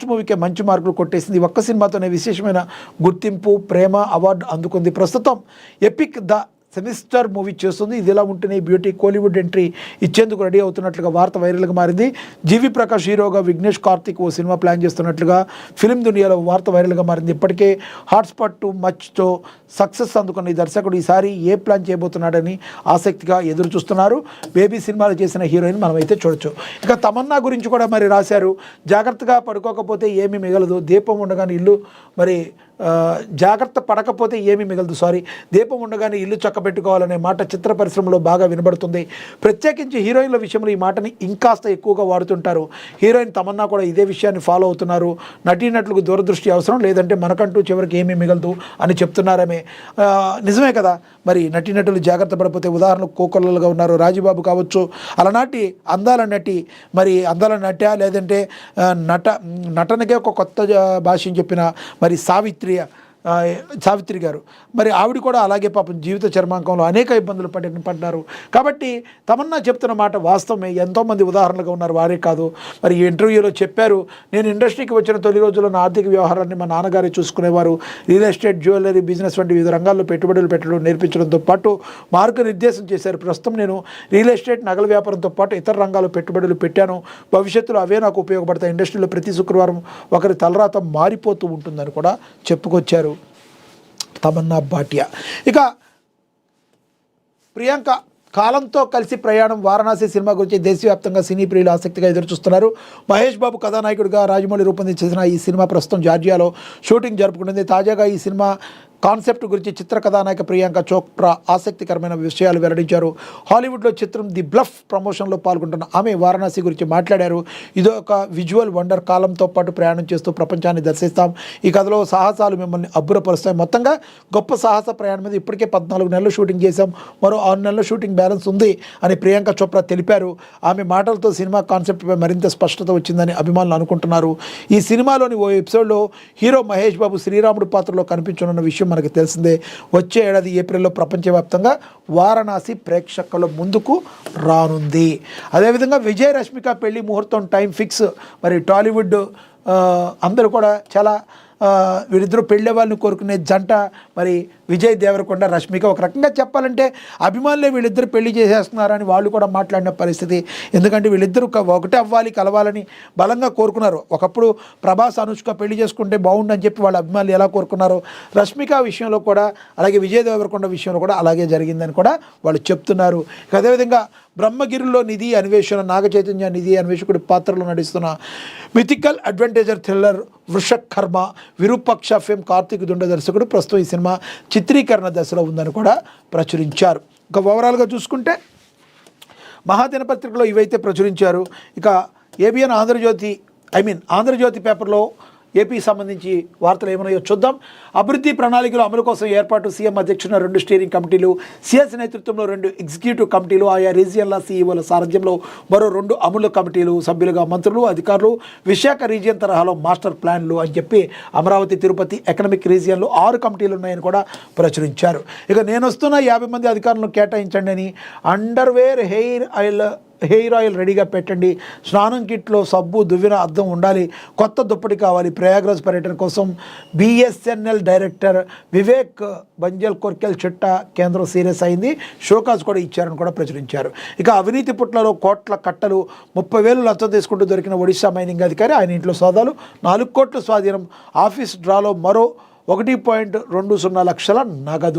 First మూవీకే మంచి మార్కులు కొట్టేసింది. ఒక్క సినిమాతోనే విశేషమైన గుర్తింపు, ప్రేమ అవార్డు అందుకుంది. ప్రస్తుతం ఎపిక్ ద సెమిస్టర్ మూవీ చేస్తుంది. ఇది ఇలా ఉంటేనే బ్యూటీ కోలీవుడ్ ఎంట్రీ ఇచ్చేందుకు రెడీ అవుతున్నట్లుగా వార్త వైరల్గా మారింది. జీవి ప్రకాష్ హీరోగా విఘ్నేష్ కార్తిక్ ఓ సినిమా ప్లాన్ చేస్తున్నట్లుగా ఫిల్మ్ దునియాలో వార్త వైరల్గా మారింది. ఇప్పటికే హాట్స్పాట్ టు మచ్తో సక్సెస్ అందుకున్న ఈ దర్శకుడు ఈసారి ఏ ప్లాన్ చేయబోతున్నాడని ఆసక్తిగా ఎదురు చూస్తున్నారు. బేబీ సినిమాలు చేసిన హీరోయిన్ మనమైతే చూడొచ్చు. ఇక తమన్నా గురించి కూడా మరి రాశారు. జాగ్రత్తగా పడుకోకపోతే ఏమీ మిగలదు, దీపం ఉండగానే ఇల్లు మరి జాగ్రత్త పడకపోతే ఏమీ మిగలదు దీపం ఉండగానే ఇల్లు చక్కబెట్టుకోవాలనే మాట చిత్ర పరిశ్రమలో బాగా వినబడుతుంది. ప్రత్యేకించి హీరోయిన్ల విషయంలో ఈ మాటని ఇంకాస్త ఎక్కువగా వాడుతుంటారు. హీరోయిన్ తమన్నా కూడా ఇదే విషయాన్ని ఫాలో అవుతున్నారు. నటీనటులకు దూరదృష్టి అవసరం, లేదంటే మనకంటూ చివరికి ఏమీ మిగలదు అని చెప్తున్నారమే. నిజమే కదా. మరి నటీనటులు జాగ్రత్త పడిపోతే ఉదాహరణకు కోకొల్లలుగా ఉన్నారు రాజీబాబు కావచ్చు, అలనాటి అందాల నటి, మరి అందాల నట లేదంటే నటనకే ఒక కొత్త భాషని చెప్పిన మరి సావిత్రి గారు, మరి ఆవిడ కూడా అలాగే పాపం జీవిత చర్మాంకంలో అనేక ఇబ్బందులు పడ్డారు. కాబట్టి తమన్నా చెప్తున్న మాట వాస్తవమే. ఎంతోమంది ఉదాహరణలుగా ఉన్నారు, వారే కాదు. మరి ఈ ఇంటర్వ్యూలో చెప్పారు, నేను ఇండస్ట్రీకి వచ్చిన తొలి రోజుల్లో నా ఆర్థిక వ్యవహారాన్ని మా నాన్నగారే చూసుకునేవారు. రియల్ ఎస్టేట్, జ్యువెలరీ బిజినెస్ వంటి వివిధ రంగాల్లో పెట్టుబడులు పెట్టడం నేర్పించడంతో పాటు మార్గనిర్దేశం చేశారు. ప్రస్తుతం నేను రియల్ ఎస్టేట్, నగల వ్యాపారంతో పాటు ఇతర రంగాల్లో పెట్టుబడులు పెట్టాను. భవిష్యత్తులో అవే నాకు ఉపయోగపడతాయి. ఇండస్ట్రీలో ప్రతి శుక్రవారం ఒకరి తలరాత మారిపోతూ ఉంటుందని కూడా చెప్పుకొచ్చారు తమన్నా భాటియా. ఇక ప్రియాంక కాలంతో కలిసి ప్రయాణం వారణాసి సినిమా గురించి దేశవ్యాప్తంగా సినీ ప్రియులు ఆసక్తిగా ఎదురుచూస్తున్నారు. మహేష్ బాబు కథానాయకుడిగా రాజమౌళి రూపొందించిన ఈ సినిమా ప్రస్తుతం జార్జియాలో షూటింగ్ జరుపుకుంటుంది. తాజాగా ఈ సినిమా కాన్సెప్ట్ గురించి చిత్ర కథానాయక ప్రియాంక చోప్రా ఆసక్తికరమైన విషయాలు వెల్లడించారు. హాలీవుడ్లో చిత్రం ది బ్లఫ్ ప్రమోషన్లో పాల్గొంటున్న ఆమె వారణాసి గురించి మాట్లాడారు. ఇదొక విజువల్ వండర్, కాలంతో పాటు ప్రయాణం చేస్తూ ప్రపంచాన్ని దర్శిస్తాం. ఈ కథలో సాహసాలు మిమ్మల్ని అబ్బురపరుస్తాయి. మొత్తంగా గొప్ప సాహస ప్రయాణం మీద ఇప్పటికే 14 నెలలు షూటింగ్ చేశాం, మరో 6 నెలల షూటింగ్ బ్యాలెన్స్ ఉంది అని ప్రియాంక చోప్రా తెలిపారు. ఆమె మాటలతో సినిమా కాన్సెప్ట్పై మరింత స్పష్టత వచ్చిందని అభిమానులు అనుకుంటున్నారు. ఈ సినిమాలోని ఓ ఎపిసోడ్లో హీరో మహేష్ బాబు శ్రీరాముడు పాత్రలో కనిపించనున్న విషయం మనకు తెలిసిందే. వచ్చే ఏడాది ఏప్రిల్లో ప్రపంచవ్యాప్తంగా వారణాసి ప్రేక్షకుల ముందుకు రానుంది. అదేవిధంగా విజయ్ రష్మిక పెళ్లి ముహూర్తం టైం ఫిక్స్. మరి టాలీవుడ్ అందరూ కూడా చాలా వీళ్ళిద్దరూ పెళ్ళే వాళ్ళని కోరుకునే జంట మరి విజయ్ దేవరకొండ, రష్మిక. ఒక రకంగా చెప్పాలంటే అభిమానులే వీళ్ళిద్దరు పెళ్లి చేసేస్తున్నారని వాళ్ళు కూడా మాట్లాడిన పరిస్థితి. ఎందుకంటే వీళ్ళిద్దరూ ఒకటే అవ్వాలి, కలవాలని బలంగా కోరుకున్నారు. ఒకప్పుడు ప్రభాస్, అనుష్క పెళ్లి చేసుకుంటే బాగుండని చెప్పి వాళ్ళ అభిమానులు ఎలా కోరుకున్నారో, రష్మిక విషయంలో కూడా అలాగే విజయ్ దేవరకొండ విషయంలో కూడా అలాగే జరిగిందని కూడా వాళ్ళు చెప్తున్నారు. అదేవిధంగా బ్రహ్మగిరిలో నిధి అన్వేషణ, నాగ చైతన్య నిధి అన్వేషకుడి పాత్రలో నడుస్తున్న mythical adventure thriller Vrushakarma Virupaksha fame Karthik Dandu దర్శకుడు ప్రస్తుతం ఈ సినిమా చిత్రీకరణ దశలో ఉందని కూడా ప్రచురించారు. ఇక ఓవరాల్గా చూసుకుంటే మహాదినపత్రికలో ఇవైతే ప్రచురించారు. ఇక ఏబిఎన్ ఆంధ్రజ్యోతి పేపర్లో ఏపీకి సంబంధించి వార్తలు ఏమన్నాయో చూద్దాం. అభివృద్ధి ప్రణాళికల అమలు కోసం ఏర్పాటు, సీఎం అధ్యక్షున 2 స్టీరింగ్ కమిటీలు, సిఎస్ నేతృత్వంలో 2 ఎగ్జిక్యూటివ్ కమిటీలు, ఆయా రీజియన్ల సీఈఓల సారథ్యంలో మరో 2 అమలు కమిటీలు, సభ్యులుగా మంత్రులు, అధికారులు, విశాఖ రీజియన్ తరహాలో మాస్టర్ ప్లాన్లు అని చెప్పి అమరావతి, తిరుపతి ఎకనామిక్ రీజియన్లో 6 కమిటీలు ఉన్నాయని కూడా ప్రచురించారు. ఇక నేను వస్తున్న 50 మంది అధికారులను కేటాయించండి అని, అండర్వేర్, హెయిర్ ఆయిల్ రెడీగా పెట్టండి, స్నానం కిట్లో సబ్బు, దువ్వెన, అద్దం ఉండాలి, కొత్త దుప్పటి కావాలి. ప్రయాగ్రాజ్ పర్యటన కోసం BSNL డైరెక్టర్ వివేక్ బంజల్ కొర్కెల్ చిట్టా కేంద్రం సీరియస్ అయింది, షోకాజ్ కూడా ఇచ్చారని కూడా ప్రచురించారు. ఇక అవినీతి పుట్లలో కోట్ల కట్టలు, 30,000 లంచం తీసుకుంటూ దొరికిన ఒడిశా మైనింగ్ అధికారి, ఆయన ఇంట్లో సోదాలు, 4 కోట్ల స్వాధీనం, ఆఫీస్ డ్రాలో మరో 1.20 లక్షల నగదు.